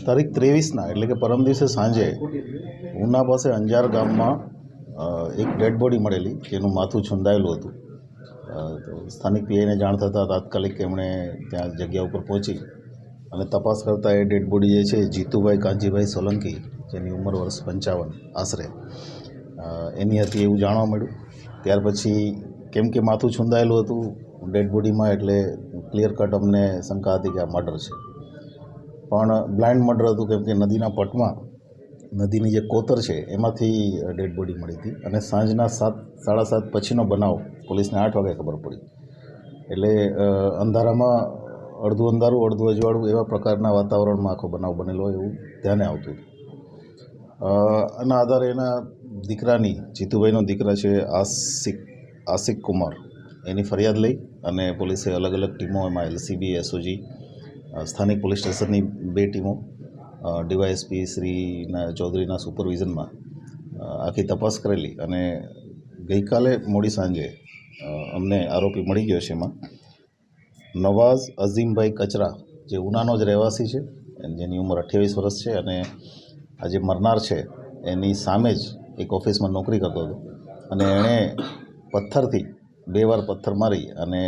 તારીખ 23ના એટલે કે પરમ દિવસે સાંજે ઉના પાસે અંજાર ગામમાં એક ડેડ બોડી મળેલી જેનું માથું છૂંદાયેલું હતું. તો સ્થાનિક પીઆઈને જાણ થતાં તાત્કાલિક એમણે ત્યાં જગ્યા ઉપર પહોંચી અને તપાસ કરતાં એ ડેડ બોડી જે છે જીતુભાઈ કાંજીભાઈ સોલંકી, જેની ઉંમર વર્ષ 55 આશરે એની હતી એવું જાણવા મળ્યું. ત્યાર પછી કેમ કે માથું છૂંદાયેલું હતું ડેડ બોડીમાં એટલે ક્લિયર કટ અમને શંકા હતી કે આ મર્ડર છે, પણ બ્લાઇન્ડ મર્ડર હતું કેમ કે નદીના પટમાં નદીની જે કોતર છે એમાંથી ડેડ બોડી મળી હતી અને સાંજના 7:30 પછીનો બનાવ પોલીસને 8 વાગે ખબર પડી. એટલે અંધારામાં અડધું અંધારું અડધું અજવાળું એવા પ્રકારના વાતાવરણમાં આખો બનાવ બનેલો એવું ધ્યાને આવતું હતું. આના આધારે એના દીકરાની જીતુભાઈનો દીકરા છે આશિક કુમાર, એની ફરિયાદ લઈ અને પોલીસે અલગ અલગ ટીમો, એમાં એલસીબી, એસઓજી, સ્થાનિક પોલીસ સ્ટેશનની 2 ટીમો, ડીવાયએસપી શ્રીના ચૌધરીના સુપરવિઝનમાં આખી તપાસ કરેલી અને ગઈકાલે મોડી સાંજે અમને આરોપી મળી ગયો છે. એમાં નવાઝ અઝીમભાઈ કચરા, જે ઉનાનો જ રહેવાસી છે, જેની ઉંમર 28 વર્ષ છે અને આ જે મરનાર છે એની સામે જ એક ઓફિસમાં નોકરી કરતો હતો અને એણે પથ્થરથી 2 વાર પથ્થર મારી અને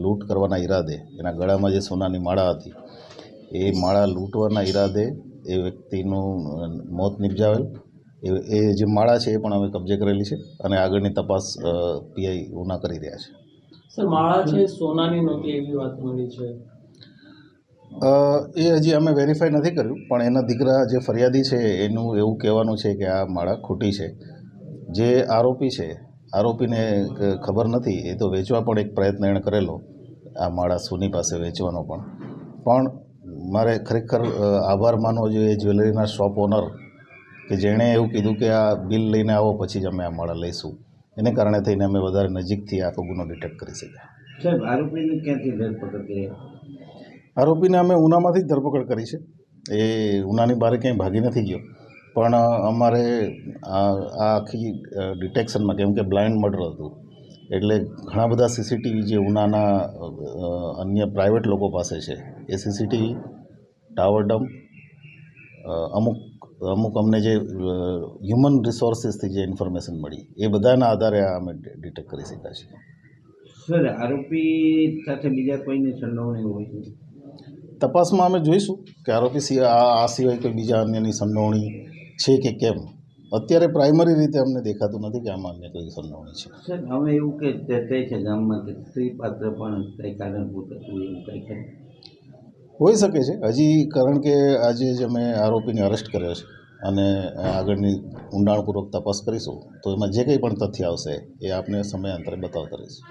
લૂંટ કરવાના ઈરાદે, એના ગળામાં જે સોનાની માળા હતી એ માળા લૂંટવાના ઈરાદે એ વ્યક્તિનું મોત નિપજાવેલ. એ જે માળા છે એ પણ અમે કબજે કરેલી છે અને આગળની તપાસ પીઆઈ ઉના કરી રહ્યા છે. સર, માળા છે સોનાની નહોતી એવી વાત મળી છે. એ હજી અમે વેરીફાઈ નથી કર્યું, પણ એના દીકરા જે ફરિયાદી છે એનું એવું કહેવાનું છે કે આ માળા ખોટી છે. જે આરોપી છે, આરોપીને ખબર નથી, એ તો વેચવા પણ એક પ્રયત્ન એણે કરેલો, આ માળા સોની પાસે વેચવાનો પણ મારે ખરેખર આભાર માનવો જોઈએ જ્વેલરીના શોપ ઓનર કે જેણે એવું કીધું કે આ બિલ લઈને આવો પછી જ અમે આ માળા લઈશું. એને કારણે થઈને અમે વધારે નજીકથી આખો ગુનો ડિટેક્ટ કરી શક્યા. સાહેબ, આરોપીને ક્યાંથી ધરપકડ કરી? આરોપીને અમે ઉનામાંથી જ ધરપકડ કરી છે. એ ઉનાની બહાર ક્યાંય ભાગી નથી ગયો, પણ અમારે આ આખી ડિટેક્શનમાં કેમ કે બ્લાઇન્ડ મર્ડર હતું એટલે ઘણા બધા સીસીટીવી જે ઉનાના અન્ય પ્રાઇવેટ લોકો પાસે છે એ સીસીટીવી, ટાવર ડમ્પ, અમુક અમને જે હ્યુમન રિસોર્સિસથી જે ઇન્ફોર્મેશન મળી એ બધાના આધારે આ અમે ડિટેક્ટ કરી શક્યા છીએ. સર, આરોપી સાથે બીજા કોઈની સંડોવણી હોય છે? તપાસમાં અમે જોઈશું કે આરોપી આ સિવાય કોઈ બીજા અન્યની સંડોવણી છે કે કેમ. અત્યારે પ્રાઇમરી રીતે અમને દેખાતું નથી કે આમાં અન્ય કોઈ સંડોવણી છે. સર, હવે એવું કે કહે છે ગામમાં કે સ્ત્રી પાત્ર પણ કંઈ કારણભૂત હતું, એવું કંઈ છે? હોઈ શકે છે હજી, કારણ કે આજે જ અમે આરોપીને અરેસ્ટ કર્યો છે અને આગળની ઊંડાણપૂર્વક તપાસ કરીશું તો એમાં જે કંઈ પણ તથ્ય આવશે એ આપને સમયાંતરે બતાવતા રહીશું.